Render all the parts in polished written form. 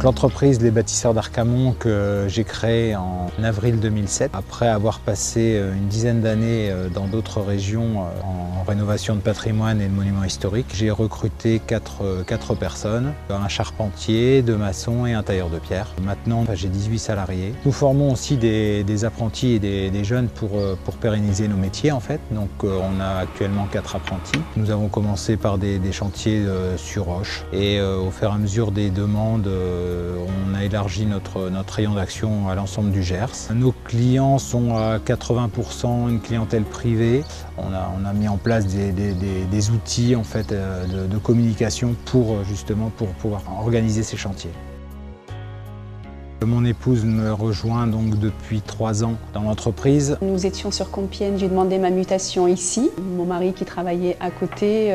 Donc l'entreprise Les Bâtisseurs d'Arcamont que j'ai créée en avril 2007, après avoir passé une dizaine d'années dans d'autres régions en rénovation de patrimoine et de monuments historiques, j'ai recruté quatre personnes, un charpentier, deux maçons et un tailleur de pierre. Maintenant, j'ai 18 salariés. Nous formons aussi des apprentis et des jeunes pour pérenniser nos métiers en fait. Donc on a actuellement 4 apprentis. Nous avons commencé par des chantiers sur roche et au fur et à mesure des demandes, on a élargi notre rayon d'action à l'ensemble du Gers. Nos clients sont à 80% une clientèle privée. On a mis en place des outils en fait, de communication pour justement pouvoir organiser ces chantiers. Mon épouse me rejoint donc depuis 3 ans dans l'entreprise. Nous étions sur Compiègne, j'ai demandé ma mutation ici. Mon mari qui travaillait à côté,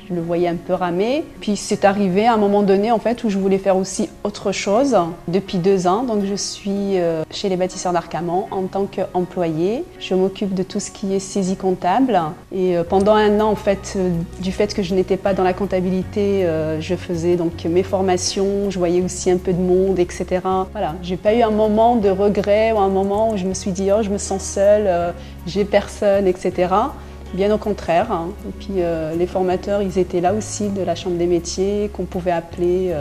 je le voyais un peu ramer. Puis c'est arrivé à un moment donné en fait, où je voulais faire aussi autre chose. Depuis 2 ans, donc je suis chez les Bâtisseurs d'Arcamont en tant qu'employée. Je m'occupe de tout ce qui est saisie comptable. Et pendant 1 an, en fait, du fait que je n'étais pas dans la comptabilité, je faisais donc mes formations, je voyais aussi un peu de monde, etc. Voilà, j'ai pas eu un moment de regret ou un moment où je me suis dit oh je me sens seule, j'ai personne, etc. Bien au contraire. Hein. Et puis les formateurs, ils étaient là aussi de la Chambre des métiers qu'on pouvait appeler.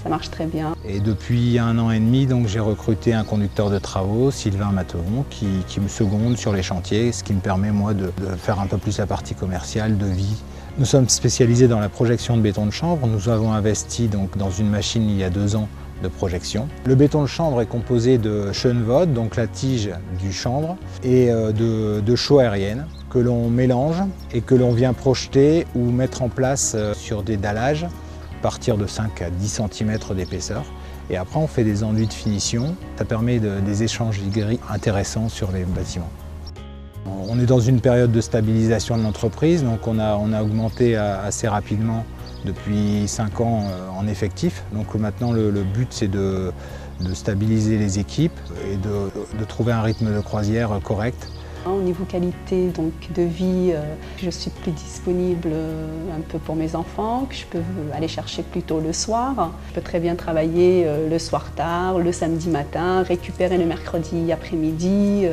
Ça marche très bien. Et depuis 1 an et demi, donc j'ai recruté un conducteur de travaux, Sylvain Materon, qui me seconde sur les chantiers, ce qui me permet moi de faire un peu plus la partie commerciale, de vie. Nous sommes spécialisés dans la projection de béton de chanvre. Nous avons investi donc dans une machine il y a 2 ans de projection. Le béton de chanvre est composé de chènevotte, donc la tige du chanvre, et de chaux aériennes que l'on mélange et que l'on vient projeter ou mettre en place sur des dallages à partir de 5 à 10 cm d'épaisseur. Et après on fait des enduits de finition. Ça permet des échanges gris intéressants sur les bâtiments. On est dans une période de stabilisation de l'entreprise, donc on a augmenté assez rapidement depuis 5 ans en effectif. Donc maintenant le but c'est de stabiliser les équipes et de trouver un rythme de croisière correct. Au niveau qualité donc, de vie, je suis plus disponible un peu pour mes enfants, que je peux aller chercher plus tôt le soir. Je peux très bien travailler le soir tard, le samedi matin, récupérer le mercredi après-midi.